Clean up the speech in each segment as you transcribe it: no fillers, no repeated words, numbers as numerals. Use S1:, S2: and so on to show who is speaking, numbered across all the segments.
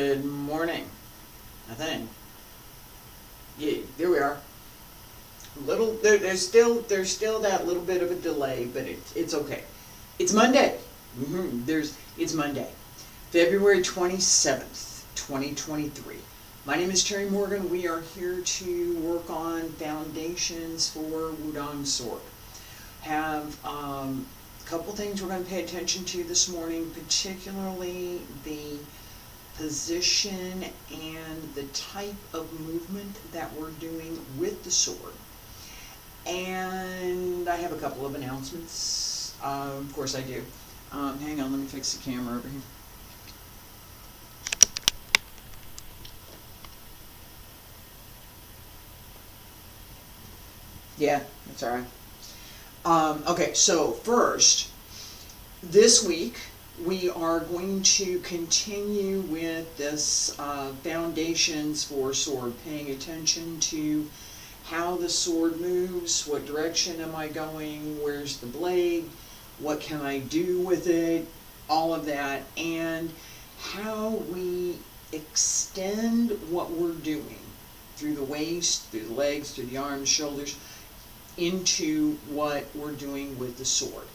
S1: Good morning, I think. Yeah, there we are. There's still that little bit of a delay, but it's okay. It's Monday. It's Monday, February 27th, 2023. My name is Terry Morgan. We are here to work on foundations for Wudang sword. Have a couple things we're going to pay attention to this morning, particularly the position and the type of movement that we're doing with the sword. And I have a couple of announcements. Of course I do. Hang on, let me fix the camera over here. Yeah, that's all right. Okay, so first, this week we are going to continue with this foundations for sword, paying attention to how the sword moves, what direction am I going, where's the blade, what can I do with it, all of that, and how we extend what we're doing through the waist, through the legs, through the arms, shoulders, into what we're doing with the sword.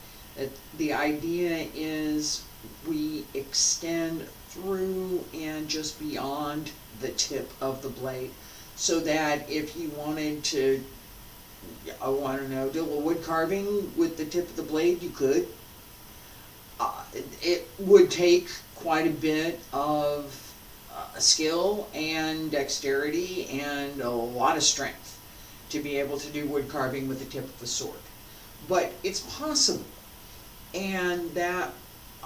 S1: The idea is we extend through and just beyond the tip of the blade, so that if you wanted to, oh, I don't know, do a little wood carving with the tip of the blade, you could. It would take quite a bit of skill and dexterity and a lot of strength to be able to do wood carving with the tip of the sword. But it's possible. And that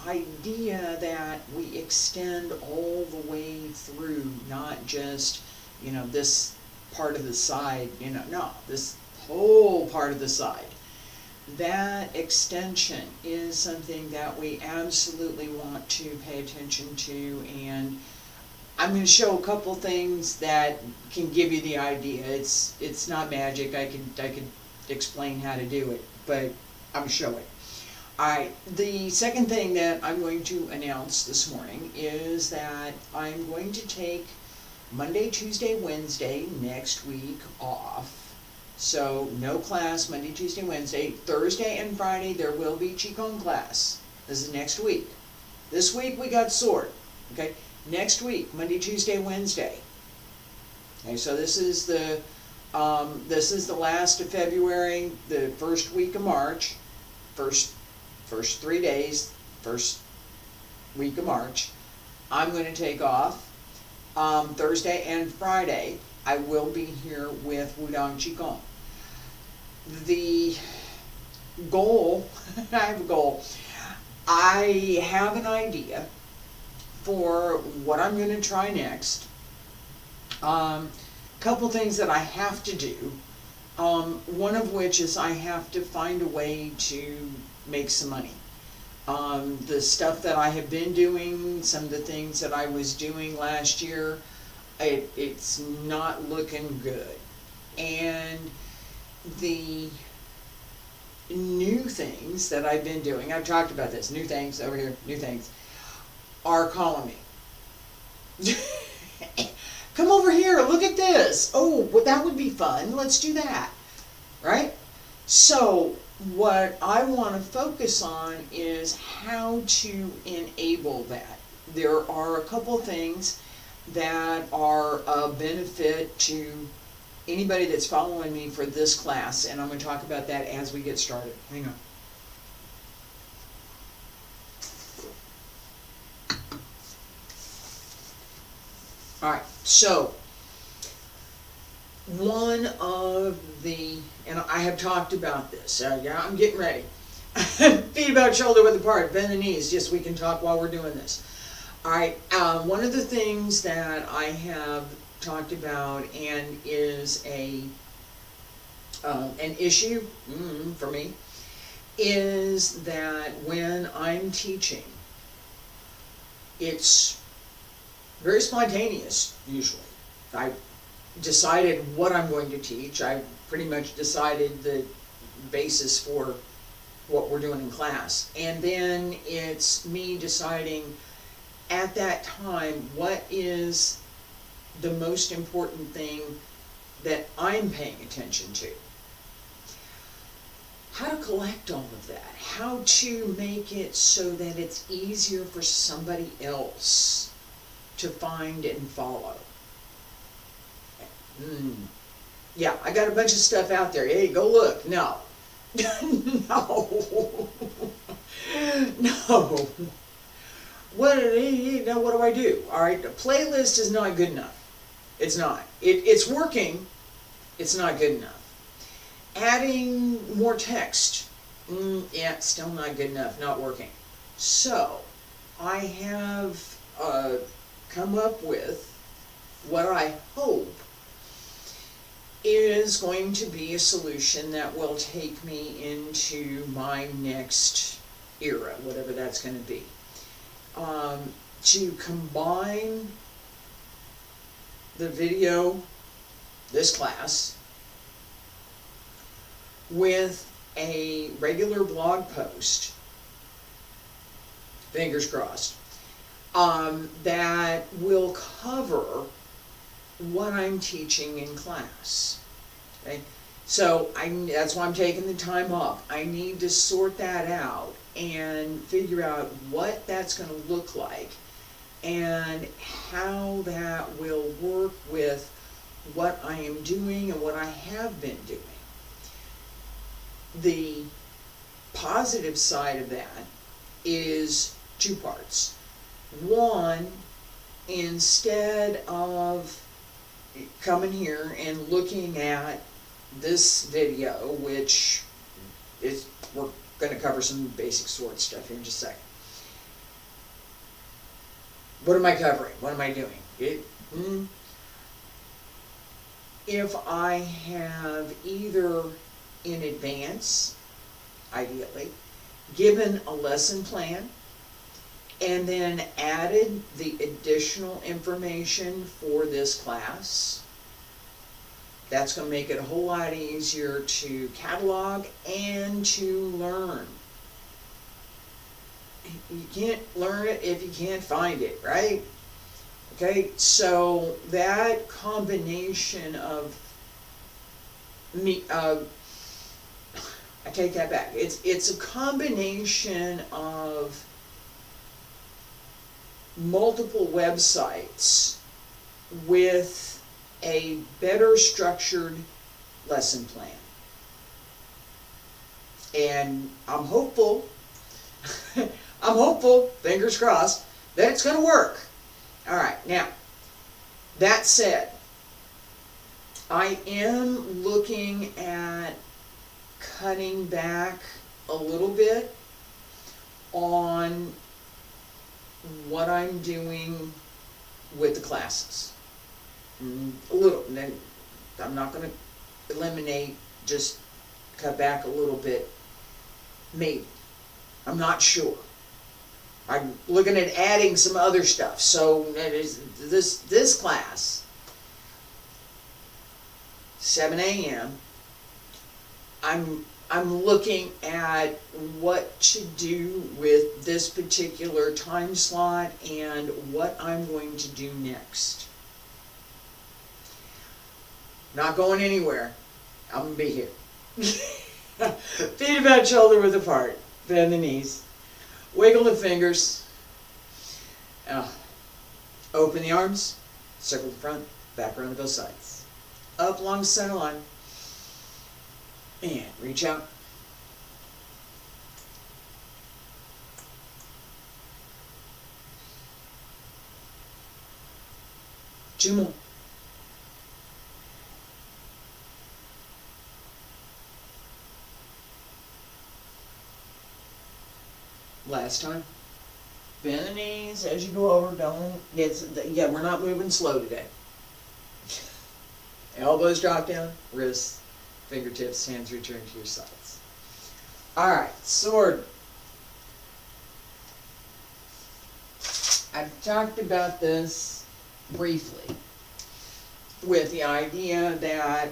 S1: idea that we extend all the way through, not just, this part of the side, no, this whole part of the side. That extension is something that we absolutely want to pay attention to, and I'm going to show a couple things that can give you the idea. It's not magic. I could explain how to do it, but I'm showing. Alright, the second thing that I'm going to announce this morning is that I'm going to take Monday, Tuesday, Wednesday next week off. So no class Monday, Tuesday, Wednesday. Thursday and Friday there will be Qigong class. This is next week. This week we got sword. Okay, next week Monday, Tuesday, Wednesday. Okay, so this is the last of February, the first week of March, first 3 days, first week of March. I'm going to take off. Thursday and Friday, I will be here with Wudang Qigong. The goal, I have a goal. I have an idea for what I'm going to try next. Couple things that I have to do. One of which is I have to find a way to make some money. The stuff that I have been doing, some of the things that I was doing last year, it's not looking good. And the new things that I've been doing, I've talked about this, new things over here, new things, are calling me. Come over here, look at this. Oh, well, that would be fun. Let's do that. Right? So what I want to focus on is how to enable that. There are a couple things that are a benefit to anybody that's following me for this class, and I'm going to talk about that as we get started. Hang on. Alright, so one of the, and I have talked about this, yeah, I'm getting ready. Feet about shoulder width apart, bend the knees, just we can talk while we're doing this. Alright, one of the things that I have talked about and is an issue for me is that when I'm teaching, it's very spontaneous usually. I decided what I'm going to teach. I pretty much decided the basis for what we're doing in class. And then it's me deciding at that time, what is the most important thing that I'm paying attention to? How to collect all of that, how to make it so that it's easier for somebody else to find and follow. Yeah, I got a bunch of stuff out there. Hey, go look. No. No. No. What do I do? All right, the playlist is not good enough. It's not. It's working. It's not good enough. Adding more text. Yeah, still not good enough. Not working. So, I have come up with what I hope is going to be a solution that will take me into my next era, whatever that's going to be. To combine the video, this class, with a regular blog post, fingers crossed, that will cover what I'm teaching in class. Okay? So that's why I'm taking the time off. I need to sort that out and figure out what that's going to look like and how that will work with what I am doing and what I have been doing. The positive side of that is two parts. One, instead of coming here and looking at this video, which is, we're going to cover some basic sword stuff here in just a second. What am I covering? What am I doing? If I have either in advance, ideally, given a lesson plan, and then added the additional information for this class, that's going to make it a whole lot easier to catalog and to learn. You can't learn it if you can't find it, right? Okay, so that combination of I take that back. It's a combination of multiple websites with a better structured lesson plan. And I'm hopeful, fingers crossed, that it's going to work. All right, now, that said, I am looking at cutting back a little bit on what I'm doing with the classes. A little. And then I'm not going to eliminate, just cut back a little bit. Maybe. I'm not sure. I'm looking at adding some other stuff. So that is this class, 7 a.m. I'm looking at what to do with this particular time slot and what I'm going to do next. Not going anywhere. I'm going to be here. Feet about shoulder width apart. Bend the knees. Wiggle the fingers. Open the arms. Circle the front. Back around to both sides. Up along the center line. And reach out. Two more. Last time. Bend the knees as you go over. Yeah, we're not moving slow today. Elbows drop down, wrists, fingertips, hands return to your sides. Alright, sword. I've talked about this briefly with the idea that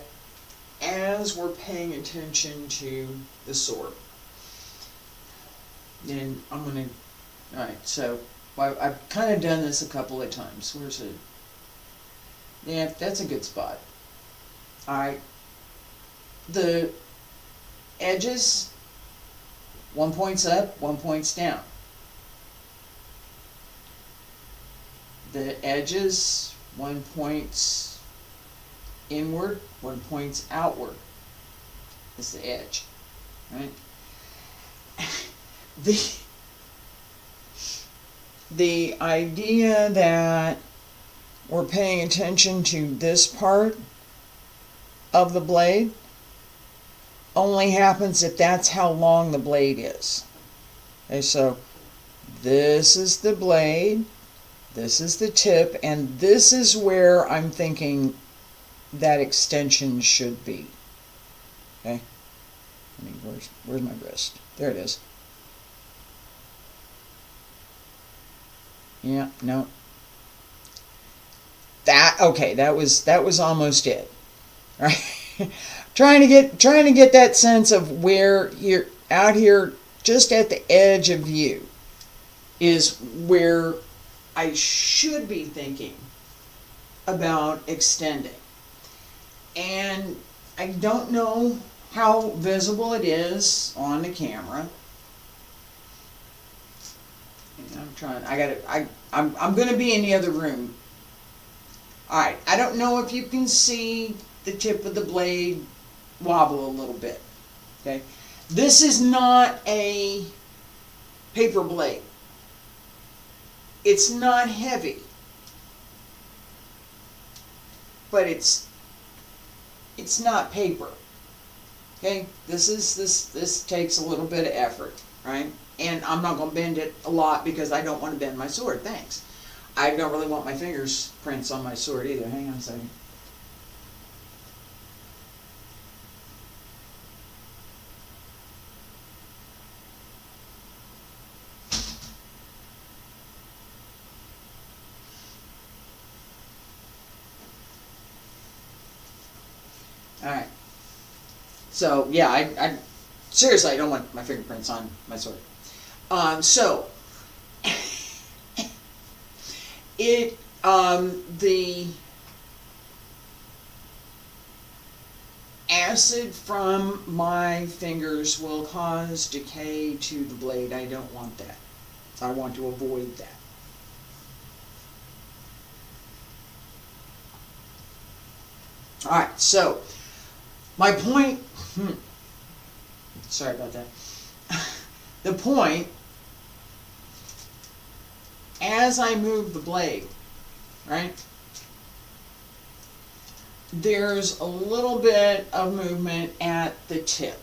S1: as we're paying attention to the sword, and I'm going to, alright, so I've kind of done this a couple of times. Where's it? Yeah, that's a good spot. Alright. The edges, 1 point's up, 1 point's down. The edges, 1 point's inward, 1 point's outward. Is the edge, right? The idea that we're paying attention to this part of the blade only happens if that's how long the blade is. Okay, so this is the blade, this is the tip, and this is where I'm thinking that extension should be. Okay, I mean, where's my wrist? There it is. Yeah, no. Okay, that was almost it. Right? trying to get that sense of where you're out here, just at the edge of view, is where I should be thinking about extending. And I don't know how visible it is on the camera. I'm gonna be in the other room. Alright, I don't know if you can see the tip of the blade wobble a little bit. Okay? This is not a paper blade. It's not heavy. But it's not paper. Okay? This takes a little bit of effort, right? And I'm not going to bend it a lot because I don't want to bend my sword. Thanks. I don't really want my fingers prints on my sword either. Hang on a second. Alright. So, yeah, I seriously, I don't want my fingerprints on my sword. So, the acid from my fingers will cause decay to the blade. I don't want that. I want to avoid that. Alright, so, my point, sorry about that. The point, as I move the blade, right, there's a little bit of movement at the tip.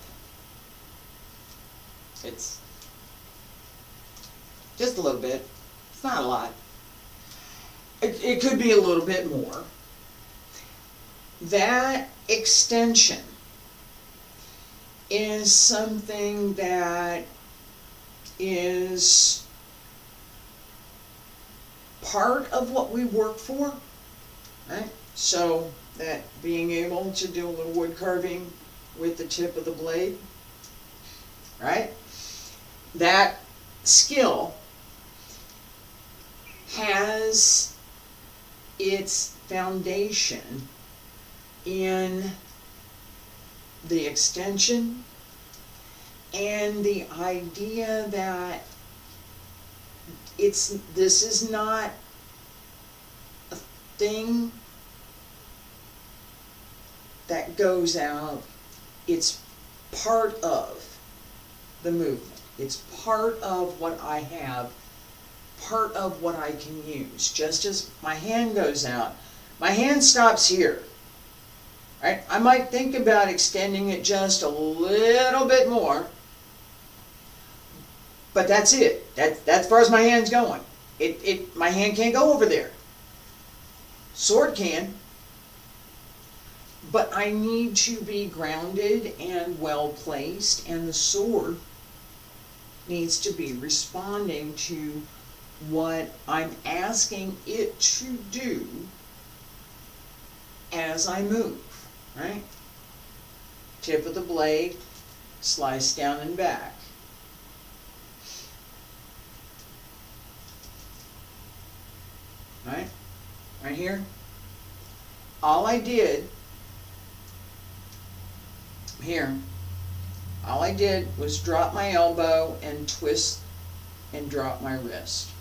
S1: It's just a little bit. It's not a lot. It could be a little bit more. That extension is something that is part of what we work for, right? So that being able to do a little wood carving with the tip of the blade, right? That skill has its foundation in the extension and the idea that this is not a thing that goes out. It's part of the movement. It's part of what I have, part of what I can use. Just as my hand goes out, my hand stops here. Right? I might think about extending it just a little bit more, but that's it. That's as far as my hand's going. My hand can't go over there. Sword can, but I need to be grounded and well placed, and the sword needs to be responding to what I'm asking it to do as I move. Right? Tip of the blade, slice down and back. right? Right here. All I did here, all I did was drop my elbow and twist and drop my wrist.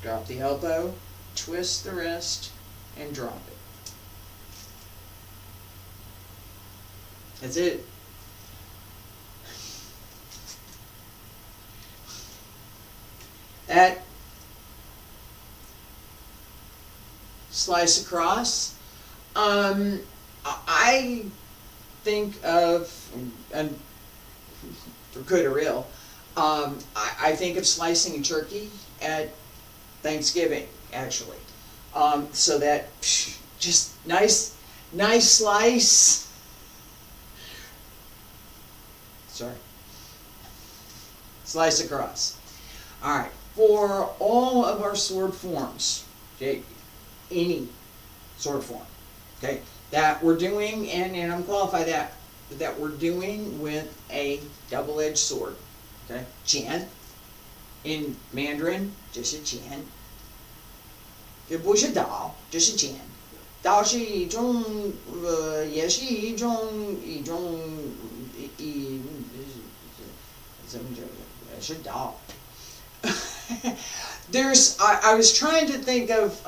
S1: Drop the elbow, twist the wrist, and drop it. That's it. That slice across, I think of, and for good or ill, I think of slicing a turkey at Thanksgiving, actually. So that just nice slice. Sorry. Slice across. All right. For all of our sword forms, okay, any sword form, okay, that we're doing, and I'm qualify that we're doing with a double-edged sword, okay, jian, in Mandarin, 这是剑，这不是刀，这是剑，刀是一种也是一种怎么讲？是刀。I was trying to think of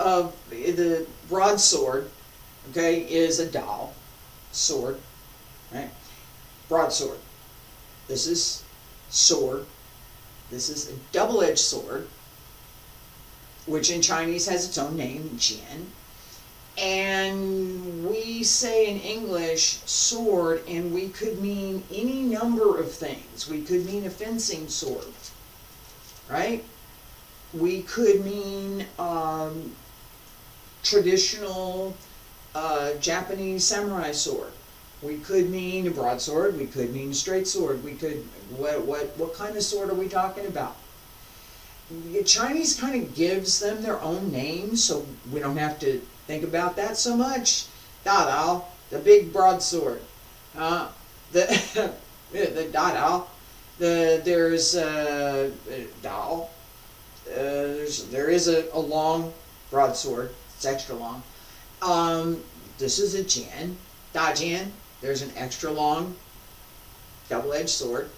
S1: the broadsword, okay, is a dao sword, right? Broadsword. This is sword. This is a double-edged sword, which in Chinese has its own name, jian. And we say in English sword, and we could mean any number of things. We could mean a fencing sword, right? We could mean traditional Japanese samurai sword. We could mean a broadsword. We could mean a straight sword. We could, what kind of sword are we talking about? The Chinese kind of gives them their own names, so we don't have to think about that so much. Da Dao, the big broadsword. The Da Dao. There's Dao. There is a long broadsword. It's extra long. This is a jian, da jian. There's an extra long double-edged sword,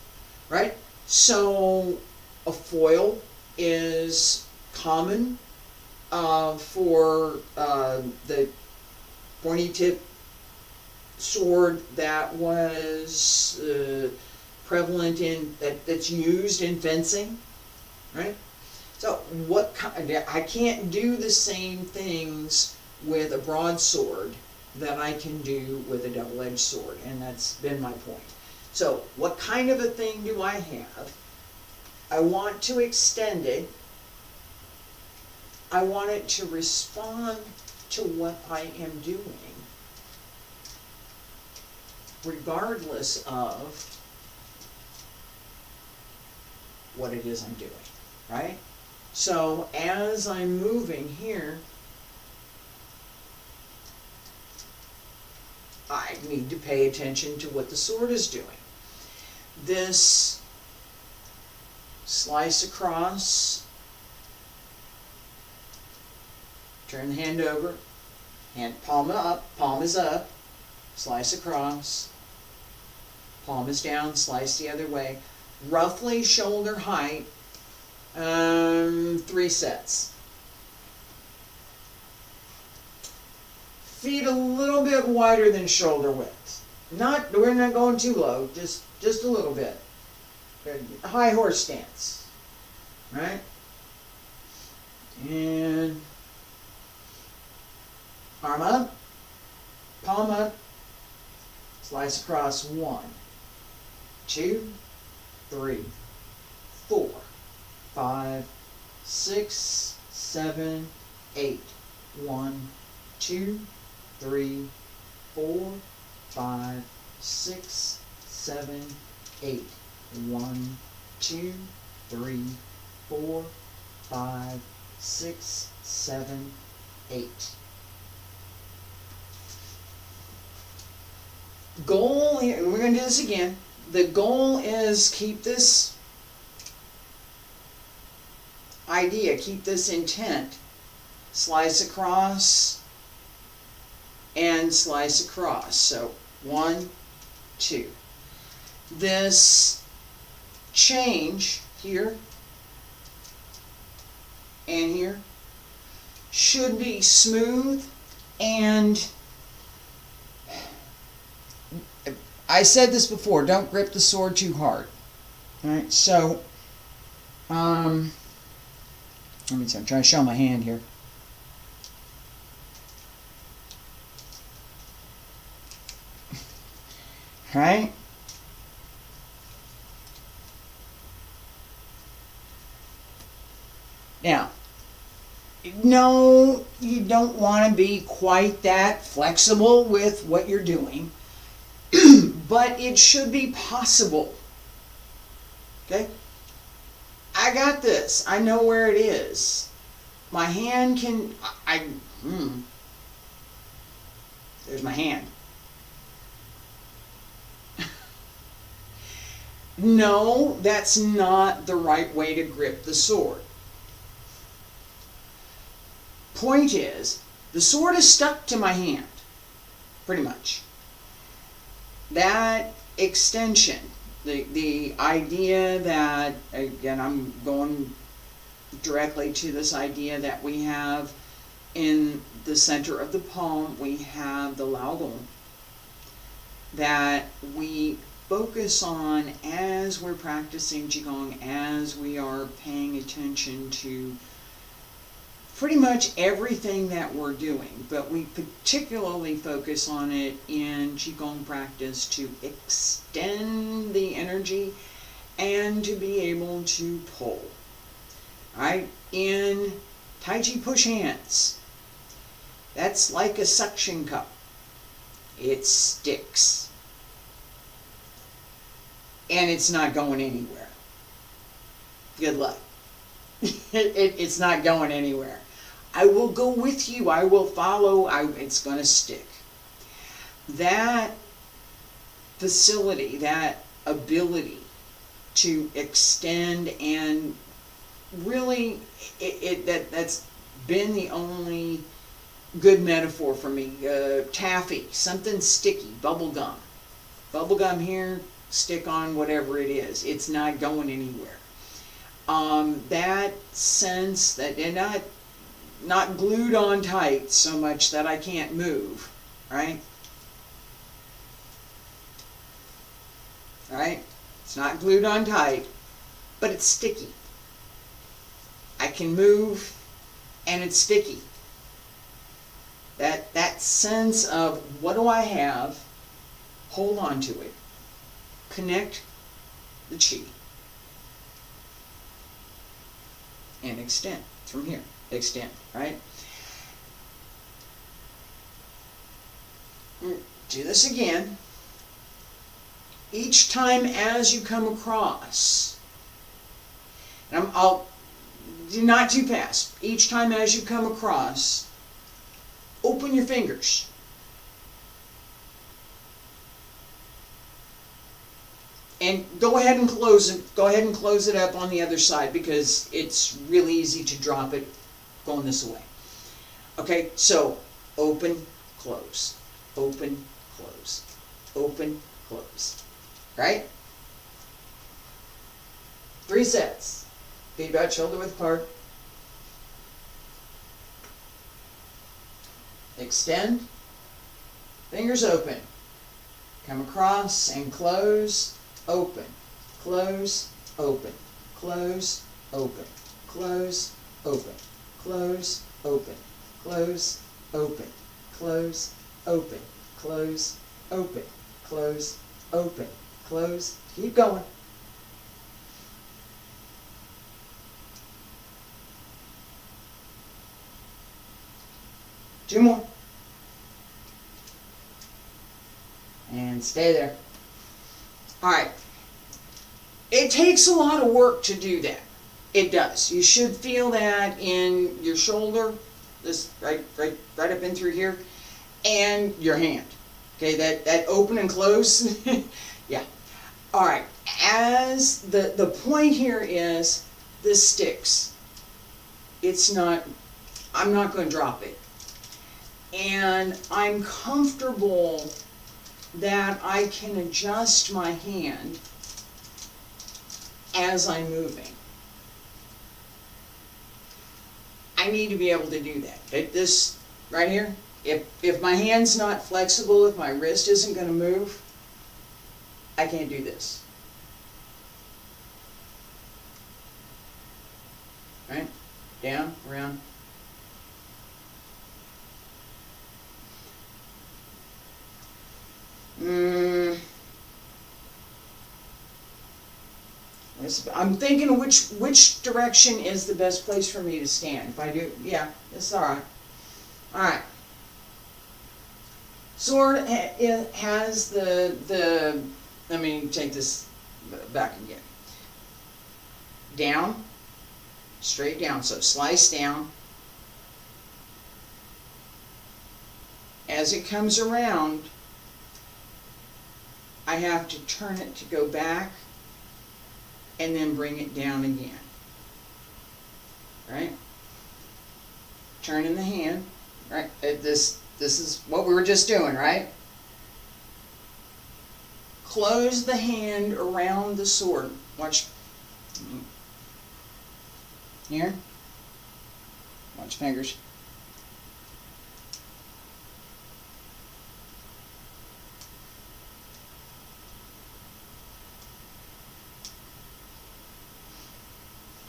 S1: right? So a foil is common for the pointy tip sword that was prevalent in that's used in fencing, right? So I can't do the same things with a broadsword that I can do with a double-edged sword, and that's been my point. So what kind of a thing do I have? I want to extend it. I want it to respond to what I am doing, regardless of what it is I'm doing, right? So as I'm moving here, I need to pay attention to what the sword is doing. This slice across, turn the hand over, hand palm up, palm is up, slice across, palm is down, slice the other way, roughly shoulder height, 3 sets. Feet a little bit wider than shoulder width. We're not going too low, just a little bit. High horse stance, right? And arm up, palm up, slice across 1, 2, 3, 4, 5, 6, 7, 8. 1, 2, 3, 4, 5, 6, 7, 8. 1, 2, 3, 4, 5, 6, 7, 8. Goal here, we're going to do this again. The goal is keep this idea, keep this intent slice across, and slice across. So 1, 2. This change here and here should be smooth, and I said this before, don't grip the sword too hard. Alright, so let me see, I'm trying to show my hand here. Right? Now, no, you don't want to be quite that flexible with what you're doing, but it should be possible. Okay? I got this. I know where it is. My hand can, there's my hand. No, that's not the right way to grip the sword. Point is, the sword is stuck to my hand, pretty much. That extension, the idea that, again, I'm going directly to this idea that we have in the center of the palm, we have the laogong, that we focus on as we're practicing Qigong, as we are paying attention to pretty much everything that we're doing, but we particularly focus on it in Qigong practice to extend the energy and to be able to pull. Right? In Tai Chi push hands, that's like a suction cup. It sticks. And it's not going anywhere. Good luck. It's not going anywhere. I will go with you. I will follow. It's going to stick. That facility, that ability to extend, and really, that's been the only good metaphor for me. Taffy, something sticky, bubble gum. Bubble gum here, stick on whatever it is. It's not going anywhere. That sense that they're not glued on tight so much that I can't move, right? Right? It's not glued on tight, but it's sticky. I can move, and it's sticky. That sense of, what do I have? Hold on to it. Connect the chi. And extend from here. Extend, right? Do this again. Each time as you come across, and I'll do not too fast. Each time as you come across, open your fingers. And go ahead and close it. Go ahead and close it up on the other side, because it's really easy to drop it going this way. Okay, so open, close, open, close, open, close. Right? 3 sets. Feet about shoulder width apart. Extend. Fingers open. Come across and close. Open, close, open, close, open, close, open, close, open, close, open, close, open, close, open, close, open, close. Keep going. Two more. And stay there. Alright, it takes a lot of work to do that. It does. You should feel that in your shoulder, this right up in through here, and your hand. Okay, that open and close. Yeah. Alright, as the point here is, this sticks. It's not I'm not going to drop it. And I'm comfortable that I can adjust my hand as I'm moving. I need to be able to do that. This right here, if my hand's not flexible, if my wrist isn't going to move, I can't do this. Right? Down, around. I'm thinking which direction is the best place for me to stand. If I do, yeah, it's all right. All right. Sword it has the. Let me take this back again. Down, straight down. So slice down. As it comes around, I have to turn it to go back and then bring it down again. Right? Turning the hand. Right? This is what we were just doing, right? Close the hand around the sword. Watch. Here. Watch fingers.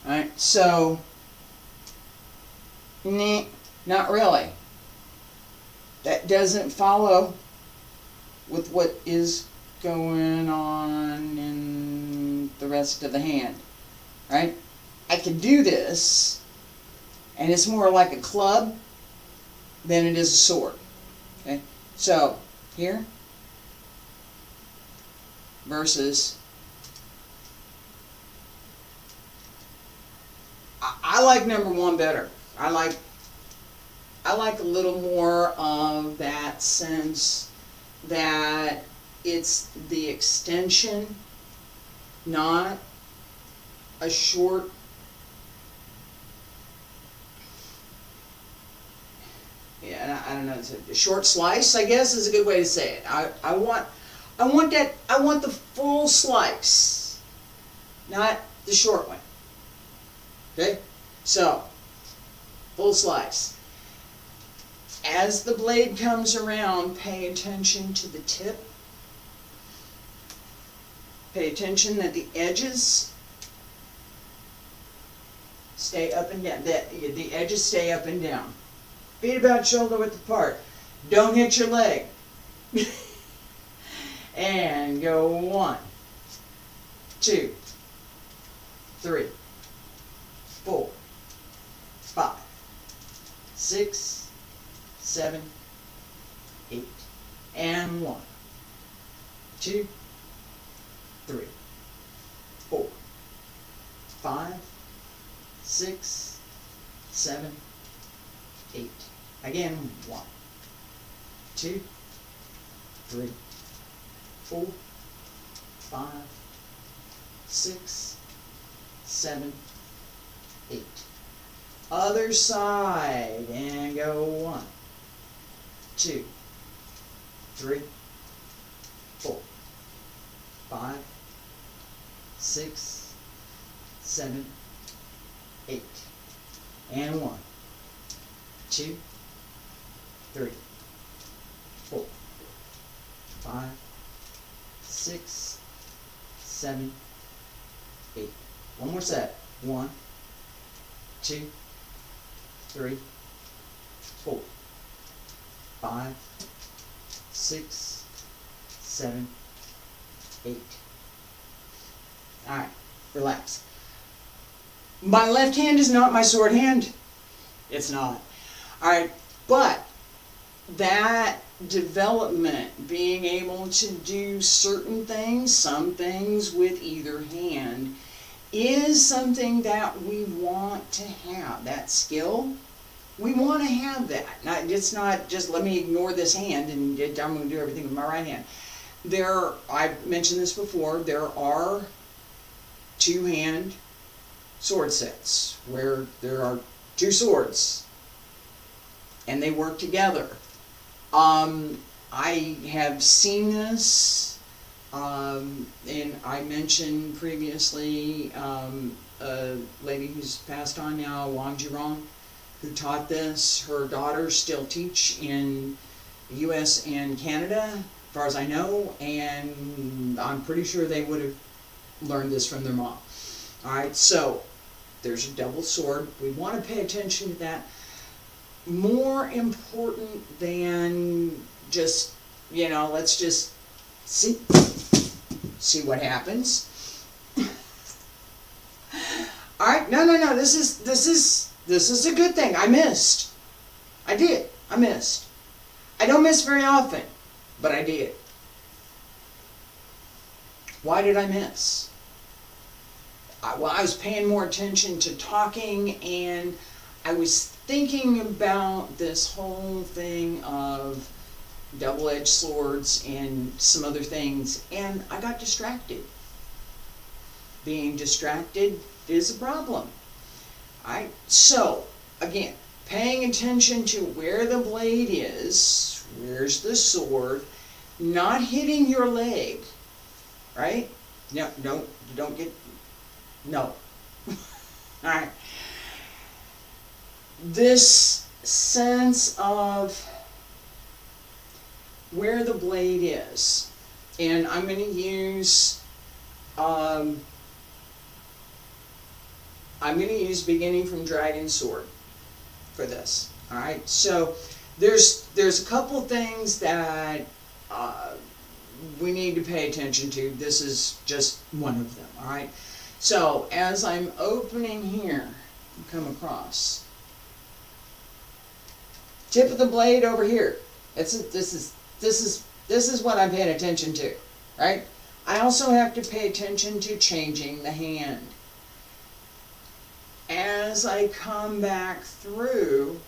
S1: Alright, so, not really. That doesn't follow with what is going on in the rest of the hand, right? I can do this, and it's more like a club than it is a sword, okay? So, here versus I like number one better. I like a little more of that sense that it's the extension, not a short. Yeah, I don't know. It's a short slice, I guess, is a good way to say it. I want the full slice, not the short one. Okay, so full slice. As the blade comes around, pay attention to the tip. Pay attention that the edges stay up and down. The edges stay up and down. Feet about shoulder width apart. Don't hit your leg. And go 1, 2, 3, 4, 5, 6, 7, 8, and 1, 2, 3, 4, 5, 6, 7, 8. Again, 1, 2, 3, 4, 5, 6, 7, 8. Other side, and go 1, 2, 3, 4, 5, 6, 7, 8. And 1, 2, 3, 4, 5, 6, 7, 8. One more set. 1, 2, 3, 4, 5, 6, 7, 8. Alright, relax. My left hand is not my sword hand. It's not. Alright, but that development, being able to do certain things, some things with either hand, is something that we want to have. That skill, we want to have that. It's not just let me ignore this hand and I'm going to do everything with my right hand. I've mentioned this before, there are two-hand sword sets where there are two swords and they work together. I have seen this, and I mentioned previously a lady who's passed on now, Wang, who taught this. Her daughters still teach in the US and Canada, as far as I know, and I'm pretty sure they would have learned this from their mom. Alright, so there's a double sword. We want to pay attention to that. More important than just, you know, let's just see what happens. Alright, no, this is a good thing. I missed. I did. I missed. I don't miss very often, but I did. Why did I miss? Well, I was paying more attention to talking, and I was thinking about this whole thing of double-edged swords and some other things, and I got distracted. Being distracted is a problem. Alright, so, again, paying attention to where the blade is, where's the sword, not hitting your leg, right? No, don't get, no. Alright. This sense of where the blade is, and I'm going to use beginning from Dragon Sword for this. All right, so there's a couple things that we need to pay attention to. This is just one of them. All right, so as I'm opening here, come across tip of the blade over here. This is what I'm paying attention to, right? I also have to pay attention to changing the hand. As I come back through,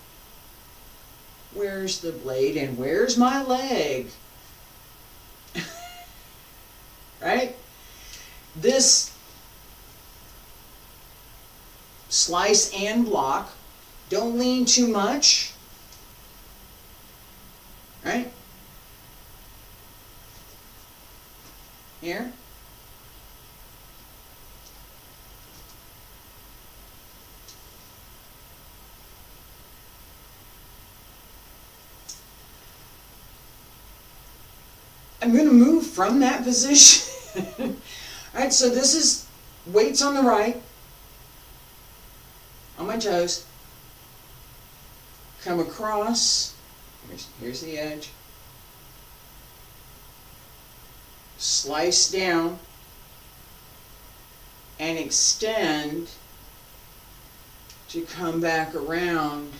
S1: where's the blade and where's my leg? Right? This slice and block, don't lean too much, right? Here. I'm going to move from that position. Alright, so this is weights on the right, on my toes, come across, here's the edge, slice down, and extend to come back around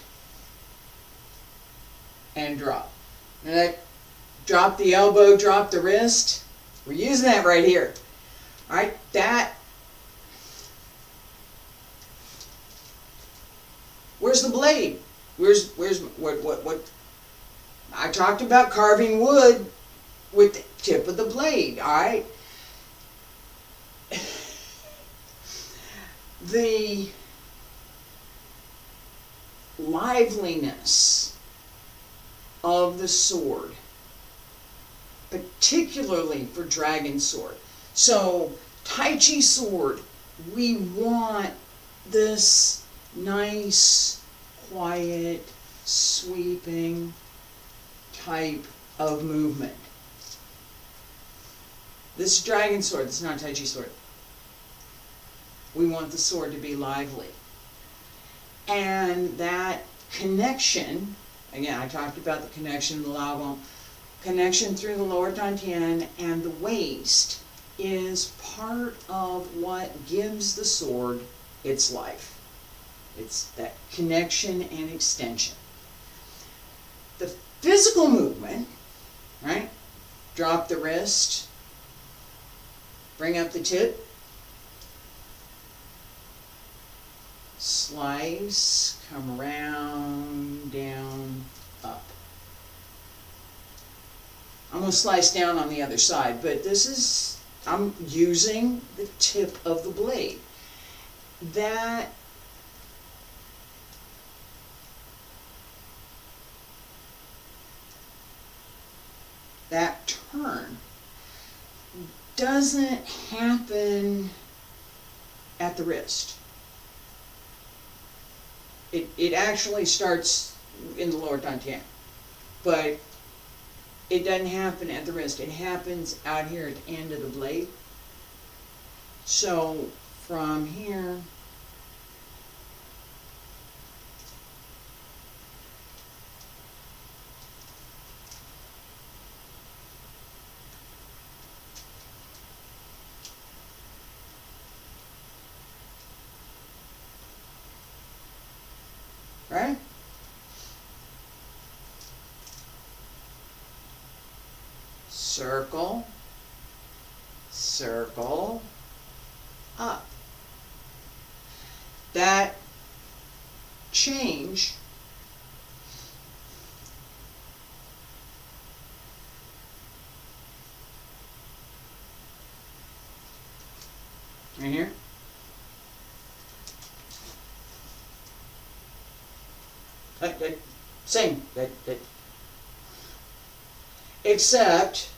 S1: and drop. And that drop the elbow, drop the wrist. We're using that right here. Alright, that. Where's the blade? Where's what? I talked about carving wood with the tip of the blade, alright? The liveliness of the sword, particularly for dragon sword. So, Tai Chi sword, we want this nice, quiet, sweeping type of movement. This dragon sword, this is not a Tai Chi sword. We want the sword to be lively. And that connection, again, I talked about the connection of the lao bone, connection through the lower dantian and the waist is part of what gives the sword its life. It's that connection and extension. The physical movement, right? Drop the wrist, bring up the tip, slice, come around, down, up. I'm going to slice down on the other side, but this is, I'm using the tip of the blade. That that turn doesn't happen at the wrist. It actually starts in the lower dantian, but it doesn't happen at the wrist. It happens out here at the end of the blade. So from here, right? Circle, circle, up. That change right here, same, except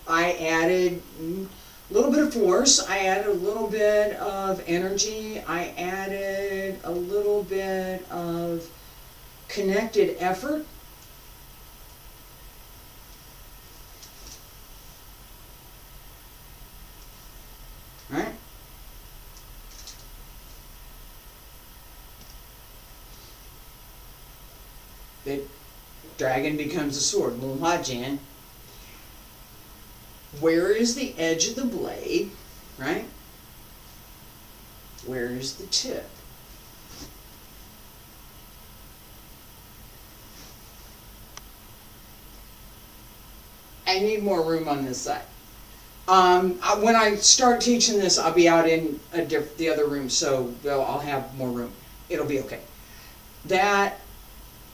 S1: I added a little bit of force, I added a little bit of energy, I added a little bit of connected effort. Right? The dragon becomes a sword. Jan. Where is the edge of the blade, right? Where is the tip? I need more room on this side. When I start teaching this, I'll be out in the other room, so I'll have more room. It'll be okay. That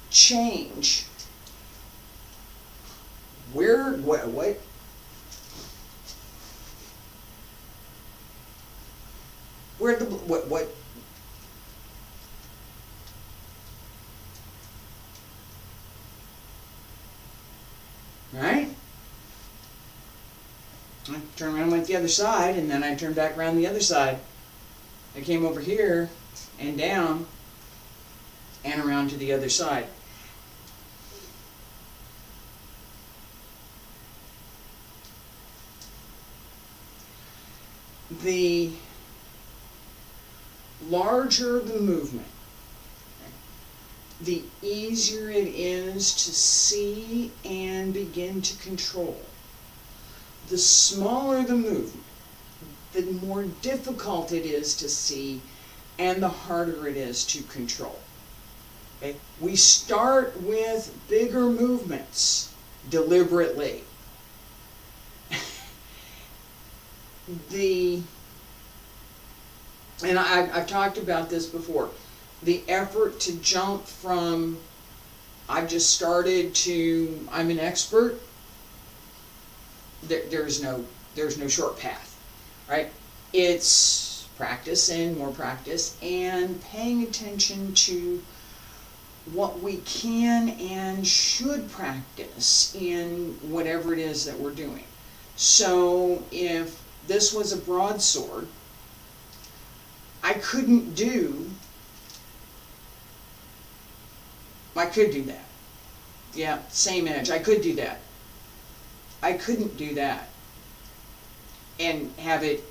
S1: change, where, what? Where the, what? Right? I turned around and went the other side, and then I turned back around the other side. I came over here and down and around to the other side. The larger the movement, the easier it is to see and begin to control. The smaller the movement, the more difficult it is to see and the harder it is to control. Okay? We start with bigger movements deliberately. And I've talked about this before, the effort to jump from I've just started to I'm an expert, there's no short path, right? It's practice and more practice and paying attention to what we can and should practice in whatever it is that we're doing. So if this was a broadsword, I could do that. Yeah, same edge. I could do that. I couldn't do that and have it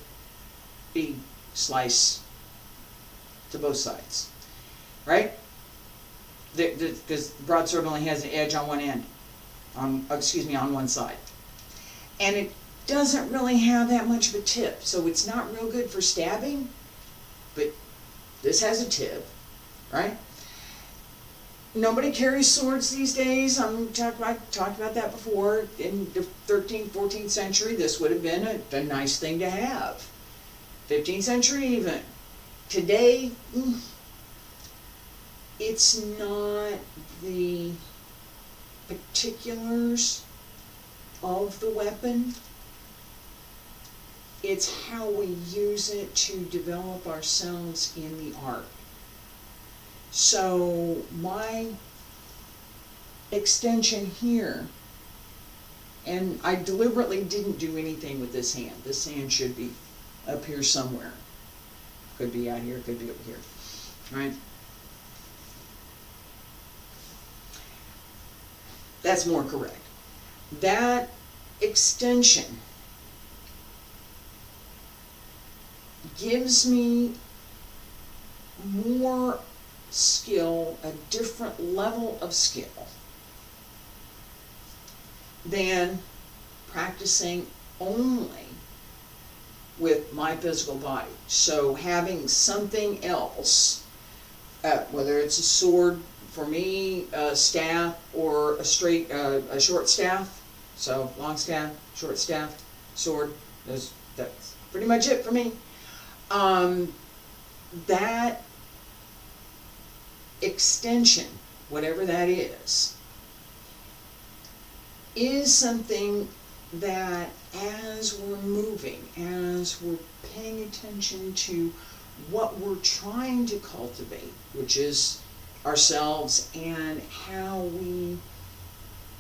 S1: be slice to both sides, right? Because broadsword only has an edge on one end, on one side. And it doesn't really have that much of a tip, so it's not real good for stabbing, but this has a tip, right? Nobody carries swords these days. I talked about that before. In the 13th, 14th century, this would have been a nice thing to have. 15th century even. Today, it's not the particulars of the weapon. It's how we use it to develop ourselves in the art. So my extension here And I deliberately didn't do anything with this hand. This hand should be up here somewhere. Could be out here, could be over here, right? That's more correct. That extension gives me more skill, a different level of skill than practicing only with my physical body. So having something else, whether it's a sword for me, a staff, or a short staff, so long staff, short staff, sword, that's pretty much it for me. That extension, whatever that is something that as we're moving, as we're paying attention to what we're trying to cultivate, which is ourselves and how we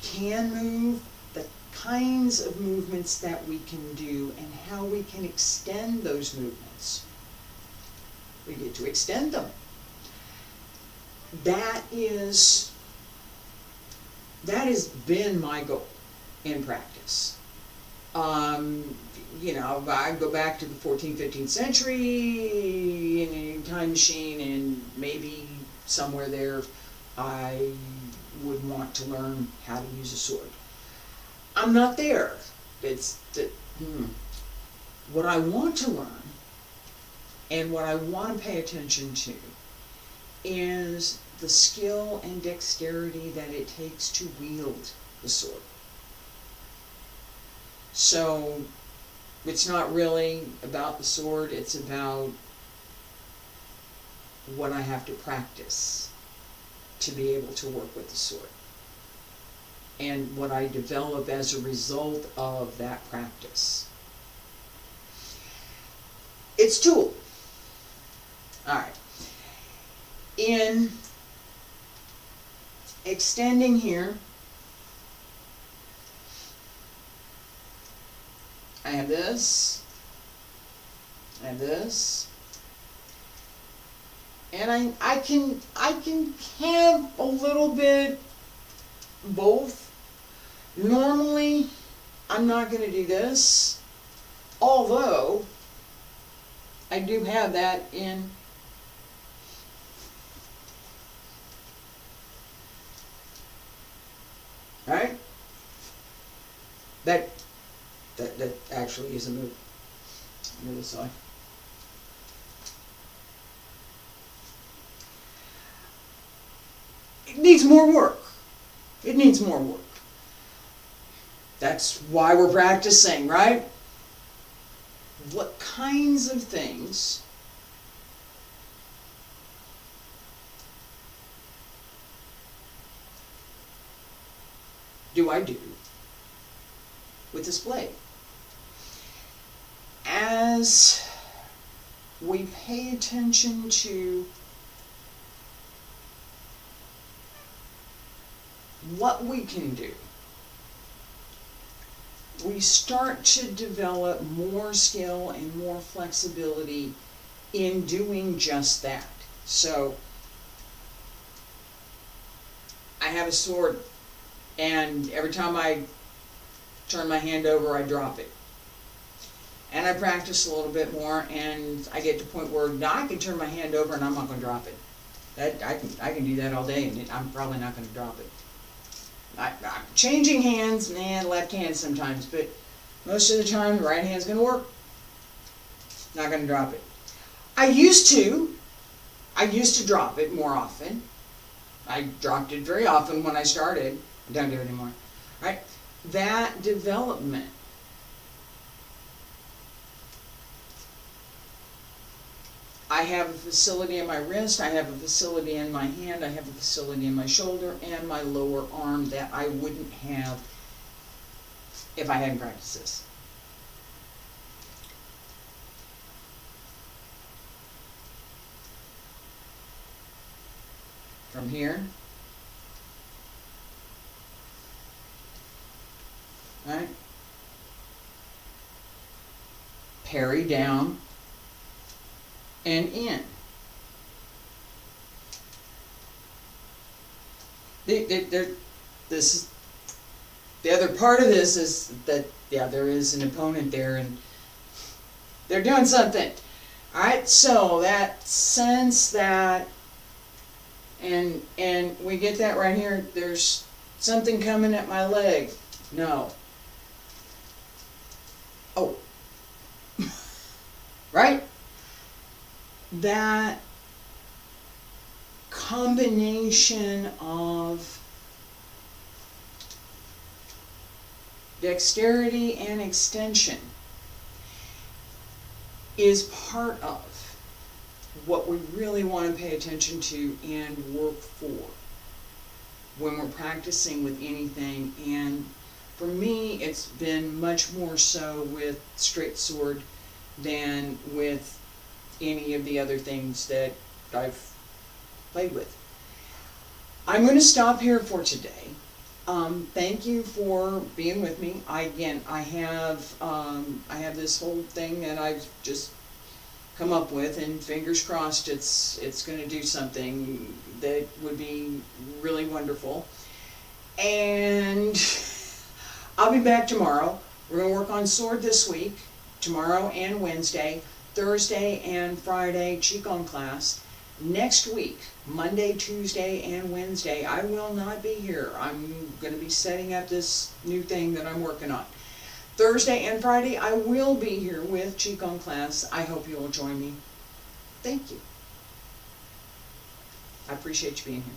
S1: can move, the kinds of movements that we can do, and how we can extend those movements. We get to extend them. That has been my goal in practice. You know, I go back to the 14th, 15th century in a time machine, and maybe somewhere there I would want to learn how to use a sword. I'm not there. What I want to learn and what I want to pay attention to is the skill and dexterity that it takes to wield the sword. So it's not really about the sword, it's about what I have to practice to be able to work with the sword, and what I develop as a result of that practice. It's tool. Alright. In extending here, I have this, and I can have a little bit both. Normally, I'm not going to do this, although I do have that in right? That actually is a move. Move this side. It needs more work. It needs more work. That's why we're practicing, right? What kinds of things do I do with this blade? As we pay attention to what we can do, we start to develop more skill and more flexibility in doing just that. So I have a sword, and every time I turn my hand over, I drop it. And I practice a little bit more, and I get to the point where now I can turn my hand over and I'm not going to drop it. I can do that all day, and I'm probably not going to drop it. I'm changing hands, left hand sometimes, but most of the time the right hand's going to work. Not going to drop it. I used to drop it more often. I dropped it very often when I started. I don't do it anymore. Right? That development I have a facility in my wrist, I have a facility in my hand, I have a facility in my shoulder and my lower arm that I wouldn't have if I hadn't practiced this. From here, right? parry down and in. This is the other part of this is that, yeah, there is an opponent there and they're doing something. Alright, so that sense that, and we get that right here, there's something coming at my leg. No. Oh. Right? That combination of dexterity and extension is part of what we really want to pay attention to and work for when we're practicing with anything. And for me, it's been much more so with straight sword than with any of the other things that I've played with. I'm going to stop here for today. Thank you for being with me. I have this whole thing that I've just come up with, and fingers crossed it's going to do something that would be really wonderful. And I'll be back tomorrow. We're going to work on sword this week, tomorrow and Wednesday, Thursday and Friday Qigong class. Next week, Monday, Tuesday, and Wednesday, I will not be here. I'm going to be setting up this new thing that I'm working on. Thursday and Friday, I will be here with Qigong class. I hope you will join me. Thank you. I appreciate you being here.